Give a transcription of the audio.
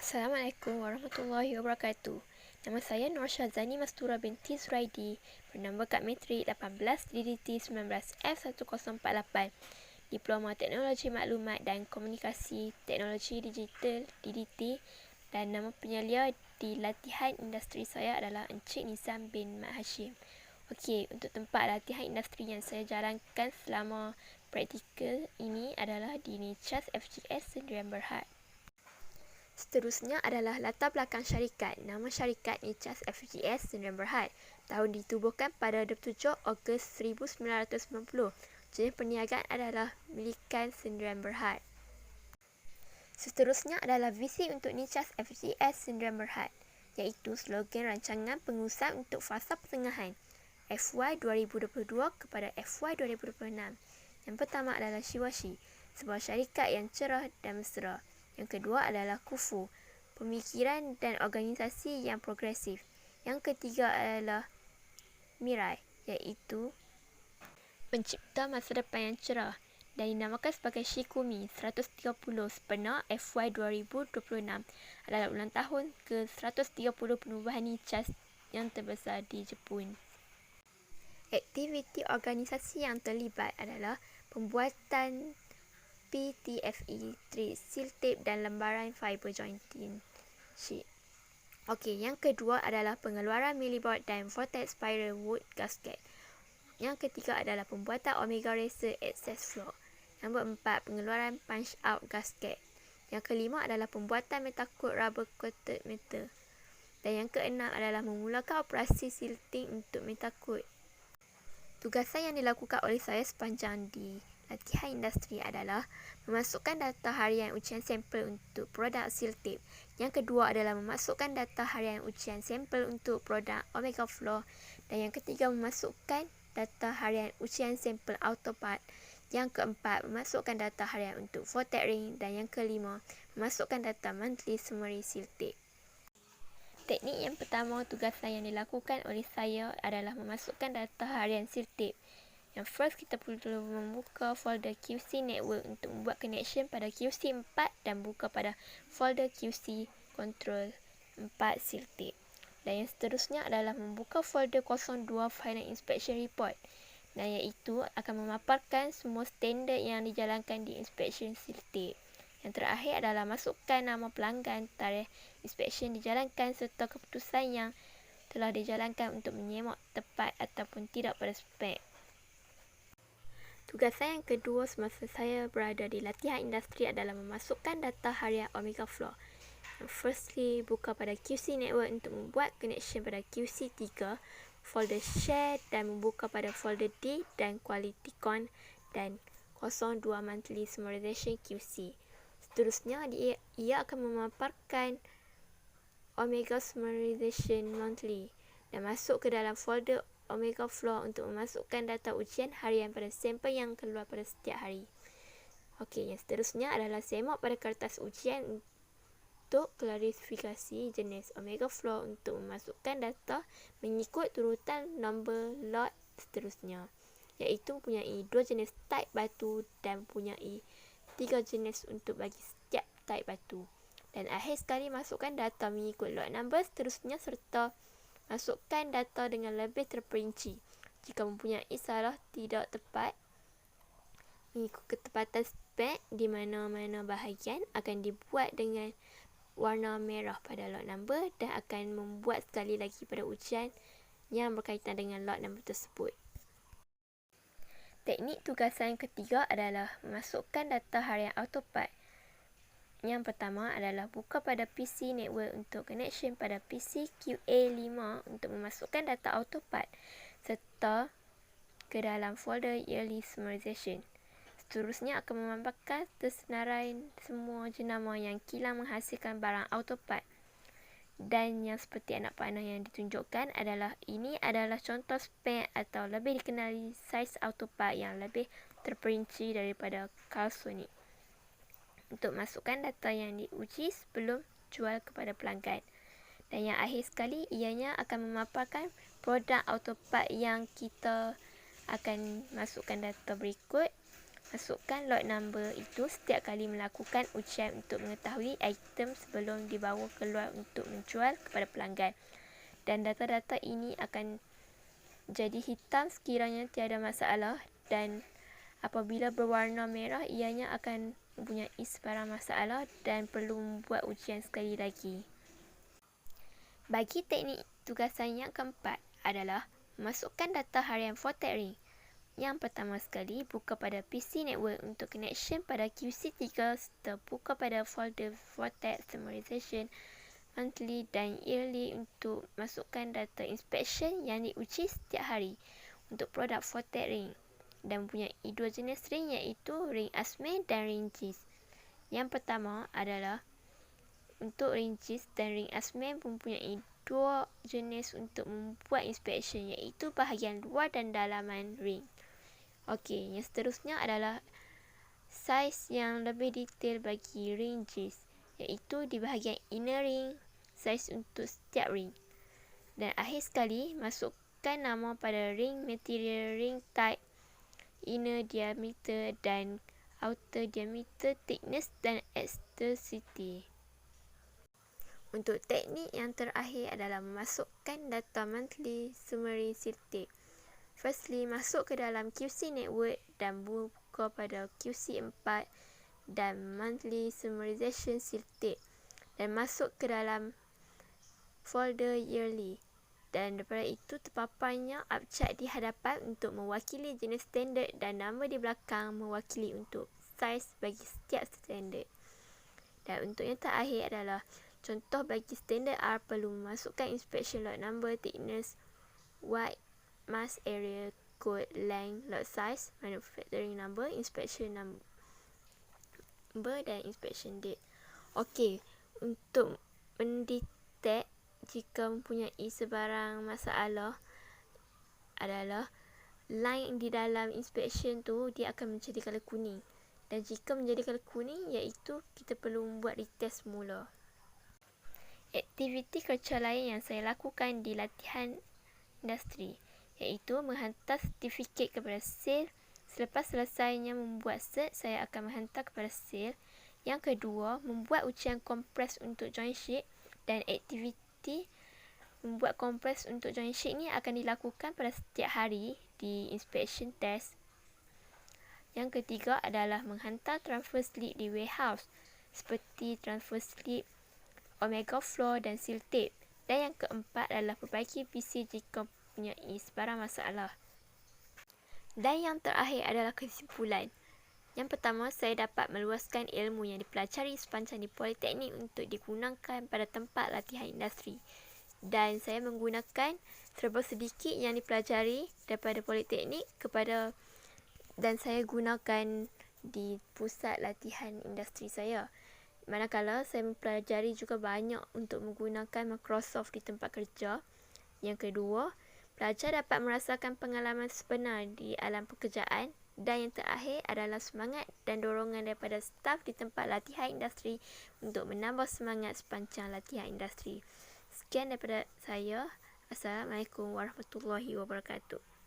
Assalamualaikum warahmatullahi wabarakatuh. Nama saya Nur Syazani Mastura binti Zuraidi, bernama Kad Metrik 18 DDT 19F1048, Diploma Teknologi Maklumat dan Komunikasi Teknologi Digital DDT, dan nama penyelia di latihan industri saya adalah Encik Nizam bin Mat Hashim. Okey, untuk tempat latihan industri yang saya jalankan selama praktikal ini adalah di Nichas FGS Sdn Bhd. Seterusnya adalah latar belakang syarikat. Nama syarikat Nichas FGS Sdn Bhd. Tahun ditubuhkan pada 27 Ogos 1990. Jenis perniagaan adalah milikan Sdn Bhd. Seterusnya adalah visi untuk Nichas FGS Sdn Bhd, iaitu slogan rancangan pengurusan untuk fasa pertengahan FY 2022 kepada FY 2026. Yang pertama adalah Shiwashi, sebuah syarikat yang cerah dan mesra. Yang kedua adalah Kufu, pemikiran dan organisasi yang progresif. Yang ketiga adalah Mirai, iaitu mencipta masa depan yang cerah, dan dinamakan sebagai Shikumi 130 sebenar FY 2026 adalah ulang tahun ke-130 penubuhan Nichas yang terbesar di Jepun. Aktiviti organisasi yang terlibat adalah pembuatan PTFE, thread, seal tape dan lembaran fiber jointing sheet. Okey, yang kedua adalah pengeluaran milliboard dan vortex spiral wood gasket. Yang ketiga adalah pembuatan Omega Racer access floor. Yang keempat, pengeluaran punch out gasket. Yang kelima adalah pembuatan metalcoat rubber coated metal. Dan yang keenam adalah memulakan operasi silting untuk metalcoat. Tugasan yang dilakukan oleh saya sepanjang di latihan industri adalah memasukkan data harian ujian sampel untuk produk seal tape. Yang kedua adalah memasukkan data harian ujian sampel untuk produk Omega Floor. Dan yang ketiga, memasukkan data harian ujian sampel autopart. Yang keempat, memasukkan data harian untuk vortex ring. Dan yang kelima, memasukkan data monthly summary seal tape. Teknik yang pertama, tugasan yang dilakukan oleh saya adalah memasukkan data harian seal tape. Yang first, kita perlu membuka folder QC network untuk membuat connection pada QC 4 dan buka pada folder QC control 4 seal tape. Dan yang seterusnya adalah membuka folder 02 final inspection report, dan iaitu akan memaparkan semua standard yang dijalankan di inspection seal tape. Yang terakhir adalah masukkan nama pelanggan, tarikh inspection dijalankan serta keputusan yang telah dijalankan untuk menyemak tepat ataupun tidak pada spek. Tugasan yang kedua semasa saya berada di latihan industri adalah memasukkan data harian Omega Floor. Firstly, buka pada QC network untuk membuat connection pada QC 3, folder share dan membuka pada folder D dan quality con dan 02 monthly summarization QC. Seterusnya, ia akan memaparkan Omega Summarization Monthly dan masuk ke dalam folder Omega Floor untuk memasukkan data ujian harian pada sampel yang keluar pada setiap hari. Okey, yang seterusnya adalah semak pada kertas ujian untuk klarifikasi jenis Omega Floor untuk memasukkan data mengikut turutan nombor lot seterusnya, iaitu mempunyai 2 jenis type batu dan mempunyai 3 jenis untuk bagi setiap type batu. Dan akhir sekali, masukkan data mengikut lot number seterusnya serta masukkan data dengan lebih terperinci. Jika mempunyai salah tidak tepat mengikut ketepatan spek di mana-mana bahagian akan dibuat dengan warna merah pada lot number dan akan membuat sekali lagi pada ujian yang berkaitan dengan lot number tersebut. Teknik tugasan ketiga adalah memasukkan data harian autopart. Yang pertama adalah buka pada PC network untuk connection pada PC QA5 untuk memasukkan data autopart serta ke dalam folder yearly summarization. Seterusnya akan memaparkan tersenarai semua jenama yang kilang menghasilkan barang autopart. Dan yang seperti anak panah yang ditunjukkan ini adalah contoh spek atau lebih dikenali saiz autopart yang lebih terperinci daripada Carlsonic untuk masukkan data yang diuji sebelum jual kepada pelanggan. Dan yang akhir sekali, ianya akan memaparkan produk autopart yang kita akan masukkan data berikut Masukkan lot number itu setiap kali melakukan ujian untuk mengetahui item sebelum dibawa keluar untuk menjual kepada pelanggan. Dan data-data ini akan jadi hitam sekiranya tiada masalah, dan apabila berwarna merah ianya akan mempunyai sebarang masalah dan perlu membuat ujian sekali lagi. Bagi teknik tugasan yang keempat adalah masukkan data harian Fortet Ring. Yang pertama sekali, buka pada PC Network untuk connection pada QC3 serta buka pada folder Fortet Summarization Monthly dan Yearly untuk masukkan data inspection yang diuji setiap hari untuk produk Fortet Ring dan mempunyai dua jenis ring iaitu ring ASME dan ring JIS. Yang pertama adalah untuk ring JIS dan ring ASME mempunyai dua jenis untuk membuat inspection iaitu bahagian luar dan dalaman ring. Okey, yang seterusnya adalah saiz yang lebih detail bagi ring JIS iaitu di bahagian inner ring, saiz untuk setiap ring. Dan akhir sekali, masukkan nama pada ring material, ring type, inner diameter dan outer diameter, thickness dan eccentricity. Untuk teknik yang terakhir adalah memasukkan data monthly summary siltip. Firstly, masuk ke dalam QC Network dan buka pada QC4 dan monthly summarization siltip dan masuk ke dalam folder yearly. Dan daripada itu terpaparnya abjad di hadapan untuk mewakili jenis standard dan nama di belakang mewakili untuk saiz bagi setiap standard. Dan untuk yang terakhir adalah contoh bagi standard R perlu memasukkan inspection lot number, thickness, width, mass area, code, length, lot size, manufacturing number, inspection number dan inspection date. Okey, untuk mendetek jika mempunyai sebarang masalah adalah line di dalam inspection tu dia akan menjadi color kuning. Dan jika menjadi color kuning iaitu kita perlu membuat retest semula. Aktiviti kerja lain yang saya lakukan di latihan industri iaitu menghantar sertifikat kepada sale. Selepas selesainya membuat cert, saya akan menghantar kepada sale. Yang kedua, membuat ujian kompres untuk join sheet, dan aktiviti membuat kompres untuk join sheet ni akan dilakukan pada setiap hari di inspection test. Yang ketiga adalah menghantar transfer slip di warehouse seperti transfer slip, Omega Floor dan seal tape. Dan yang keempat adalah perbaiki PC jika mempunyai sebarang masalah. Dan yang terakhir adalah kesimpulan. Yang pertama, saya dapat meluaskan ilmu yang dipelajari sepanjang di Politeknik untuk digunakan pada tempat latihan industri. Dan saya menggunakan serba sedikit yang dipelajari daripada Politeknik dan saya gunakan di pusat latihan industri saya. Manakala saya mempelajari juga banyak untuk menggunakan Microsoft di tempat kerja. Yang kedua, pelajar dapat merasakan pengalaman sebenar di alam pekerjaan. Dan yang terakhir adalah semangat dan dorongan daripada staf di tempat latihan industri untuk menambah semangat sepanjang latihan industri. Sekian daripada saya. Assalamualaikum warahmatullahi wabarakatuh.